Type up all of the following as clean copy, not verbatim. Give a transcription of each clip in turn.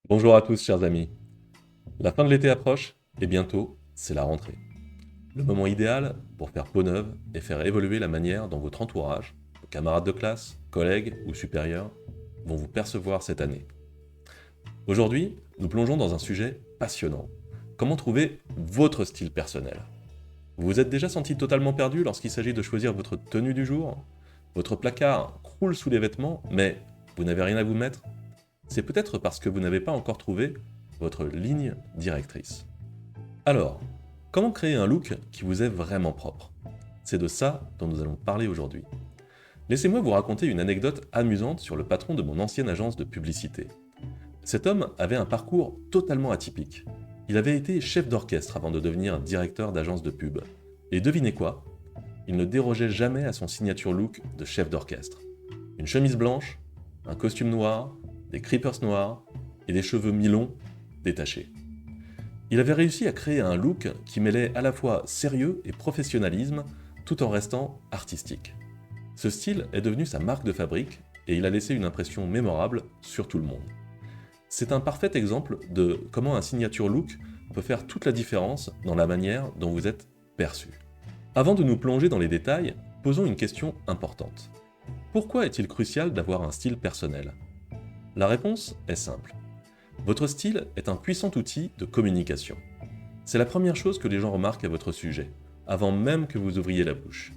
Bonjour à tous chers amis. La fin de l'été approche et bientôt c'est la rentrée. Le moment idéal pour faire peau neuve et faire évoluer la manière dont votre entourage, vos camarades de classe, collègues ou supérieurs vont vous percevoir cette année. Aujourd'hui, nous plongeons dans un sujet passionnant. Comment trouver votre style personnel? Vous vous êtes déjà senti totalement perdu lorsqu'il s'agit de choisir votre tenue du jour? Votre placard croule sous les vêtements, mais vous n'avez rien à vous mettre? C'est peut-être parce que vous n'avez pas encore trouvé votre ligne directrice. Alors, comment créer un look qui vous est vraiment propre? C'est de ça dont nous allons parler aujourd'hui. Laissez-moi vous raconter une anecdote amusante sur le patron de mon ancienne agence de publicité. Cet homme avait un parcours totalement atypique. Il avait été chef d'orchestre avant de devenir directeur d'agence de pub. Et devinez quoi? Il ne dérogeait jamais à son signature look de chef d'orchestre. Une chemise blanche, un costume noir, des creepers noirs et des cheveux mi-longs détachés. Il avait réussi à créer un look qui mêlait à la fois sérieux et professionnalisme tout en restant artistique. Ce style est devenu sa marque de fabrique et il a laissé une impression mémorable sur tout le monde. C'est un parfait exemple de comment un signature look peut faire toute la différence dans la manière dont vous êtes perçu. Avant de nous plonger dans les détails, posons une question importante. Pourquoi est-il crucial d'avoir un style personnel? La réponse est simple. Votre style est un puissant outil de communication. C'est la première chose que les gens remarquent à votre sujet, avant même que vous ouvriez la bouche.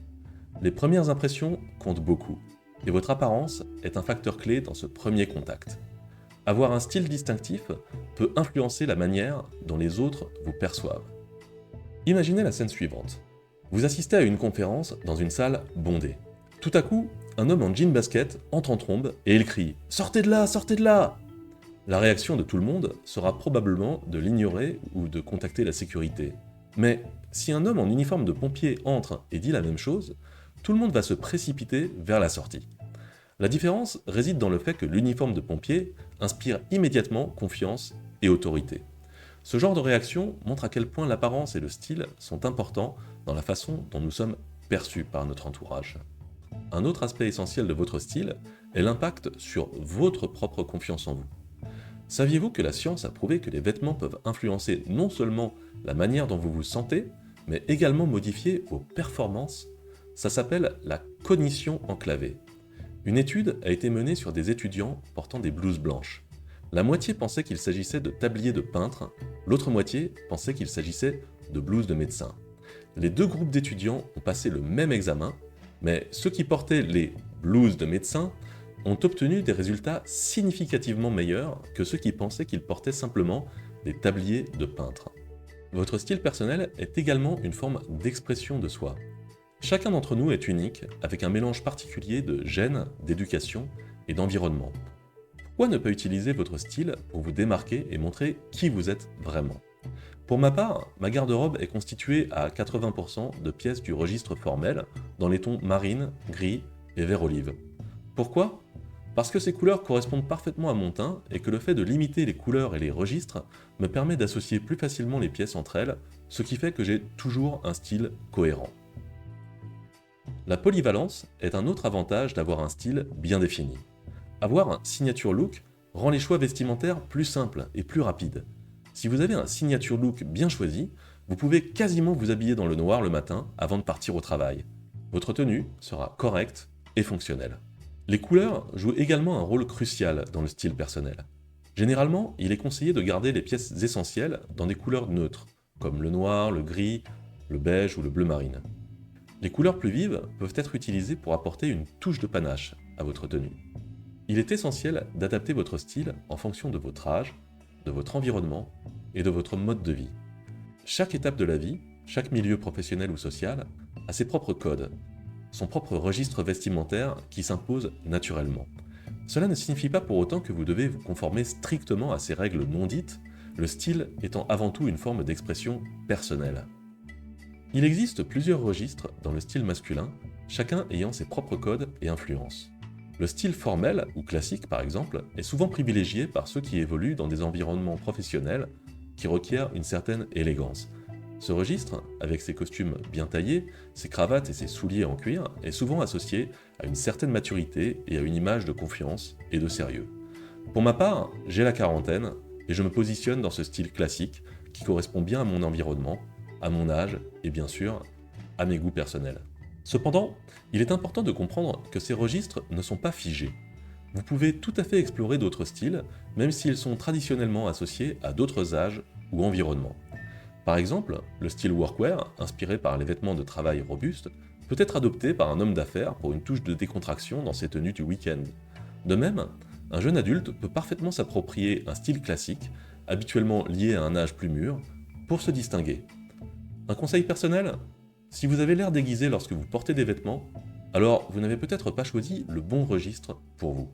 Les premières impressions comptent beaucoup, et votre apparence est un facteur clé dans ce premier contact. Avoir un style distinctif peut influencer la manière dont les autres vous perçoivent. Imaginez la scène suivante. Vous assistez à une conférence dans une salle bondée. Tout à coup, un homme en jean basket entre en trombe et il crie « Sortez de là, sortez de là !» La réaction de tout le monde sera probablement de l'ignorer ou de contacter la sécurité. Mais si un homme en uniforme de pompier entre et dit la même chose, tout le monde va se précipiter vers la sortie. La différence réside dans le fait que l'uniforme de pompier inspire immédiatement confiance et autorité. Ce genre de réaction montre à quel point l'apparence et le style sont importants dans la façon dont nous sommes perçus par notre entourage. Un autre aspect essentiel de votre style est l'impact sur votre propre confiance en vous. Saviez-vous que la science a prouvé que les vêtements peuvent influencer non seulement la manière dont vous vous sentez, mais également modifier vos performances? Ça s'appelle la cognition enclavée. Une étude a été menée sur des étudiants portant des blouses blanches. La moitié pensait qu'il s'agissait de tabliers de peintres, l'autre moitié pensait qu'il s'agissait de blouses de médecins. Les deux groupes d'étudiants ont passé le même examen, mais ceux qui portaient les blouses de médecins ont obtenu des résultats significativement meilleurs que ceux qui pensaient qu'ils portaient simplement des tabliers de peintre. Votre style personnel est également une forme d'expression de soi. Chacun d'entre nous est unique, avec un mélange particulier de gènes, d'éducation et d'environnement. Pourquoi ne pas utiliser votre style pour vous démarquer et montrer qui vous êtes vraiment? Pour ma part, ma garde-robe est constituée à 80% de pièces du registre formel, dans les tons marine, gris et vert olive. Pourquoi? Parce que ces couleurs correspondent parfaitement à mon teint et que le fait de limiter les couleurs et les registres me permet d'associer plus facilement les pièces entre elles, ce qui fait que j'ai toujours un style cohérent. La polyvalence est un autre avantage d'avoir un style bien défini. Avoir un signature look rend les choix vestimentaires plus simples et plus rapides. Si vous avez un signature look bien choisi, vous pouvez quasiment vous habiller dans le noir le matin avant de partir au travail. Votre tenue sera correcte et fonctionnelle. Les couleurs jouent également un rôle crucial dans le style personnel. Généralement, il est conseillé de garder les pièces essentielles dans des couleurs neutres, comme le noir, le gris, le beige ou le bleu marine. Les couleurs plus vives peuvent être utilisées pour apporter une touche de panache à votre tenue. Il est essentiel d'adapter votre style en fonction de votre âge, de votre environnement et de votre mode de vie. Chaque étape de la vie, chaque milieu professionnel ou social, a ses propres codes, son propre registre vestimentaire qui s'impose naturellement. Cela ne signifie pas pour autant que vous devez vous conformer strictement à ces règles non dites, le style étant avant tout une forme d'expression personnelle. Il existe plusieurs registres dans le style masculin, chacun ayant ses propres codes et influences. Le style formel ou classique par exemple est souvent privilégié par ceux qui évoluent dans des environnements professionnels qui requièrent une certaine élégance. Ce registre, avec ses costumes bien taillés, ses cravates et ses souliers en cuir, est souvent associé à une certaine maturité et à une image de confiance et de sérieux. Pour ma part, j'ai la quarantaine et je me positionne dans ce style classique qui correspond bien à mon environnement, à mon âge et bien sûr à mes goûts personnels. Cependant, il est important de comprendre que ces registres ne sont pas figés. Vous pouvez tout à fait explorer d'autres styles, même s'ils sont traditionnellement associés à d'autres âges ou environnements. Par exemple, le style workwear, inspiré par les vêtements de travail robustes, peut être adopté par un homme d'affaires pour une touche de décontraction dans ses tenues du week-end. De même, un jeune adulte peut parfaitement s'approprier un style classique, habituellement lié à un âge plus mûr, pour se distinguer. Un conseil personnel ? Si vous avez l'air déguisé lorsque vous portez des vêtements, alors vous n'avez peut-être pas choisi le bon registre pour vous.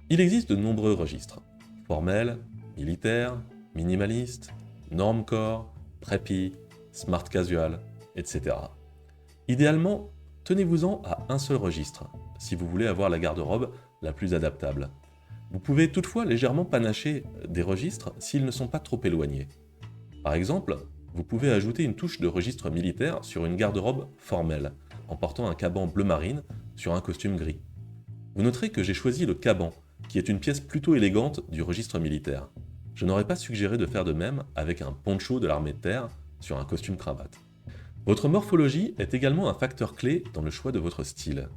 Il existe de nombreux registres. Formel, militaire, minimaliste, normcore, preppy, smart casual, etc. Idéalement, tenez-vous-en à un seul registre, si vous voulez avoir la garde-robe la plus adaptable. Vous pouvez toutefois légèrement panacher des registres s'ils ne sont pas trop éloignés. Par exemple, vous pouvez ajouter une touche de registre militaire sur une garde-robe formelle, en portant un caban bleu marine sur un costume gris. Vous noterez que j'ai choisi le caban, qui est une pièce plutôt élégante du registre militaire. Je n'aurais pas suggéré de faire de même avec un poncho de l'armée de terre sur un costume cravate. Votre morphologie est également un facteur clé dans le choix de votre style.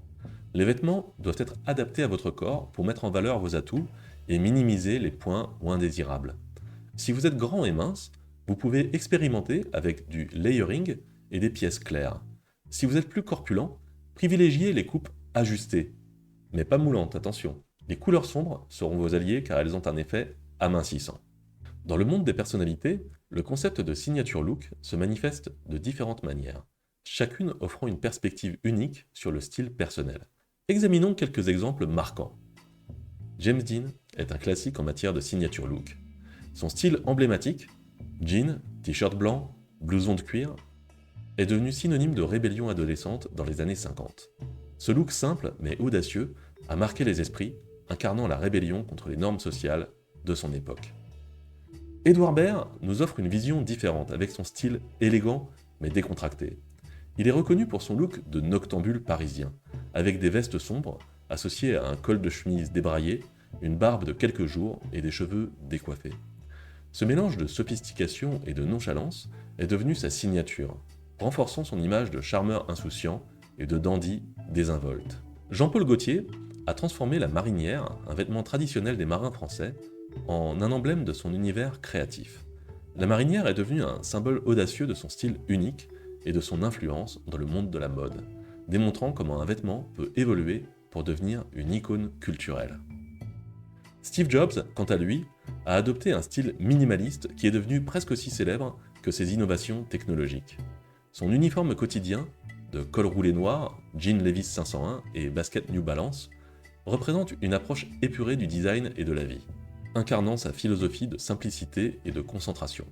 Les vêtements doivent être adaptés à votre corps pour mettre en valeur vos atouts et minimiser les points ou indésirables. Si vous êtes grand et mince, vous pouvez expérimenter avec du layering et des pièces claires. Si vous êtes plus corpulent, privilégiez les coupes ajustées, mais pas moulantes, attention. Les couleurs sombres seront vos alliés car elles ont un effet amincissant. Dans le monde des personnalités, le concept de signature look se manifeste de différentes manières, chacune offrant une perspective unique sur le style personnel. Examinons quelques exemples marquants. James Dean est un classique en matière de signature look. Son style emblématique, jean, t-shirt blanc, blouson de cuir, est devenu synonyme de rébellion adolescente dans les années 50. Ce look simple mais audacieux a marqué les esprits, incarnant la rébellion contre les normes sociales de son époque. Edouard Baird nous offre une vision différente avec son style élégant mais décontracté. Il est reconnu pour son look de noctambule parisien, avec des vestes sombres associées à un col de chemise débraillé, une barbe de quelques jours et des cheveux décoiffés. Ce mélange de sophistication et de nonchalance est devenu sa signature, renforçant son image de charmeur insouciant et de dandy désinvolte. Jean-Paul Gaultier a transformé la marinière, un vêtement traditionnel des marins français, en un emblème de son univers créatif. La marinière est devenue un symbole audacieux de son style unique et de son influence dans le monde de la mode, démontrant comment un vêtement peut évoluer pour devenir une icône culturelle. Steve Jobs, quant à lui, a adopté un style minimaliste qui est devenu presque aussi célèbre que ses innovations technologiques. Son uniforme quotidien, de col roulé noir, jean Levi's 501 et basket New Balance, représente une approche épurée du design et de la vie, incarnant sa philosophie de simplicité et de concentration.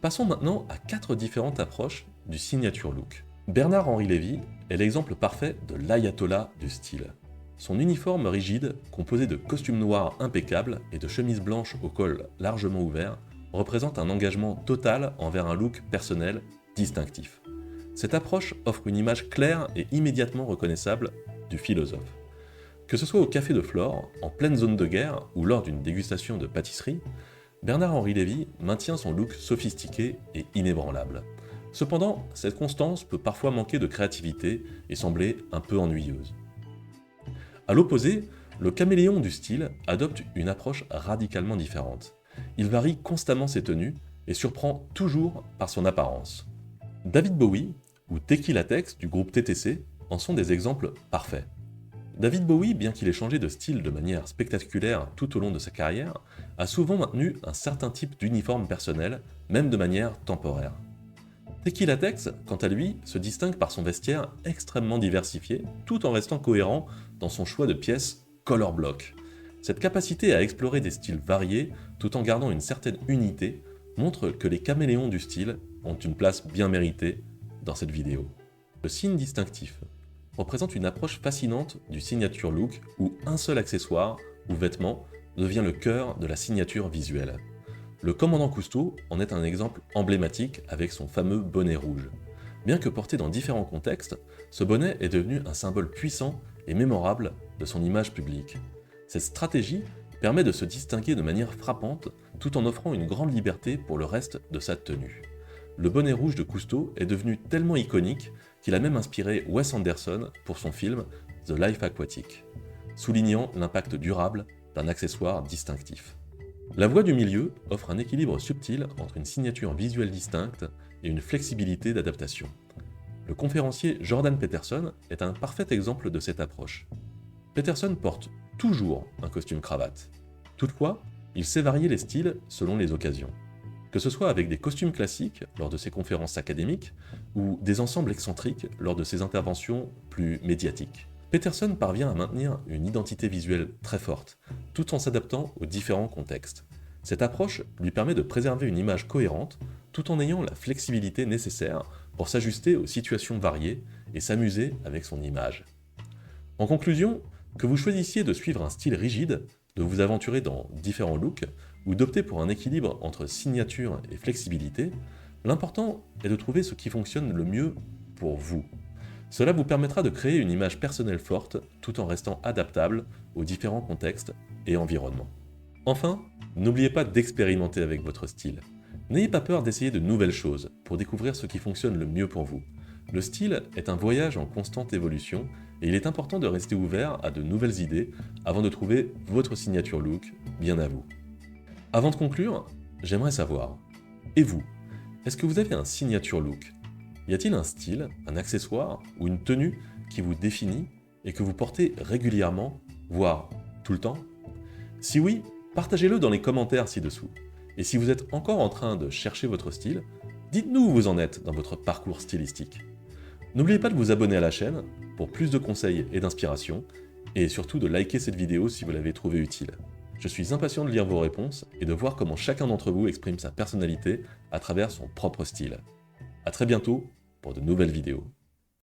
Passons maintenant à 4 différentes approches du signature look. Bernard-Henri Lévy est l'exemple parfait de l'ayatollah du style. Son uniforme rigide, composé de costumes noirs impeccables et de chemises blanches au col largement ouvert, représente un engagement total envers un look personnel distinctif. Cette approche offre une image claire et immédiatement reconnaissable du philosophe. Que ce soit au Café de Flore, en pleine zone de guerre ou lors d'une dégustation de pâtisserie, Bernard-Henri Lévy maintient son look sophistiqué et inébranlable. Cependant, cette constance peut parfois manquer de créativité et sembler un peu ennuyeuse. A l'opposé, le caméléon du style adopte une approche radicalement différente. Il varie constamment ses tenues et surprend toujours par son apparence. David Bowie ou Teki Latex du groupe TTC en sont des exemples parfaits. David Bowie, bien qu'il ait changé de style de manière spectaculaire tout au long de sa carrière, a souvent maintenu un certain type d'uniforme personnel, même de manière temporaire. Teki Latex, quant à lui, se distingue par son vestiaire extrêmement diversifié, tout en restant cohérent dans son choix de pièces color block. Cette capacité à explorer des styles variés, tout en gardant une certaine unité, montre que les caméléons du style ont une place bien méritée dans cette vidéo. Le signe distinctif représente une approche fascinante du signature look où un seul accessoire ou vêtement devient le cœur de la signature visuelle. Le commandant Cousteau en est un exemple emblématique avec son fameux bonnet rouge. Bien que porté dans différents contextes, ce bonnet est devenu un symbole puissant et mémorable de son image publique. Cette stratégie permet de se distinguer de manière frappante tout en offrant une grande liberté pour le reste de sa tenue. Le bonnet rouge de Cousteau est devenu tellement iconique qu'il a même inspiré Wes Anderson pour son film The Life Aquatic, soulignant l'impact durable d'un accessoire distinctif. La voie du milieu offre un équilibre subtil entre une signature visuelle distincte et une flexibilité d'adaptation. Le conférencier Jordan Peterson est un parfait exemple de cette approche. Peterson porte toujours un costume cravate. Toutefois, il sait varier les styles selon les occasions. Que ce soit avec des costumes classiques lors de ses conférences académiques ou des ensembles excentriques lors de ses interventions plus médiatiques. Peterson parvient à maintenir une identité visuelle très forte, tout en s'adaptant aux différents contextes. Cette approche lui permet de préserver une image cohérente, tout en ayant la flexibilité nécessaire pour s'ajuster aux situations variées et s'amuser avec son image. En conclusion, que vous choisissiez de suivre un style rigide, de vous aventurer dans différents looks, ou d'opter pour un équilibre entre signature et flexibilité, l'important est de trouver ce qui fonctionne le mieux pour vous. Cela vous permettra de créer une image personnelle forte tout en restant adaptable aux différents contextes et environnements. Enfin, n'oubliez pas d'expérimenter avec votre style. N'ayez pas peur d'essayer de nouvelles choses pour découvrir ce qui fonctionne le mieux pour vous. Le style est un voyage en constante évolution et il est important de rester ouvert à de nouvelles idées avant de trouver votre signature look bien à vous. Avant de conclure, j'aimerais savoir, et vous, est-ce que vous avez un signature look ? Y a-t-il un style, un accessoire ou une tenue qui vous définit et que vous portez régulièrement, voire tout le temps ? Si oui, partagez-le dans les commentaires ci-dessous. Et si vous êtes encore en train de chercher votre style, dites-nous où vous en êtes dans votre parcours stylistique. N'oubliez pas de vous abonner à la chaîne pour plus de conseils et d'inspiration, et surtout de liker cette vidéo si vous l'avez trouvée utile. Je suis impatient de lire vos réponses et de voir comment chacun d'entre vous exprime sa personnalité à travers son propre style. À très bientôt pour de nouvelles vidéos.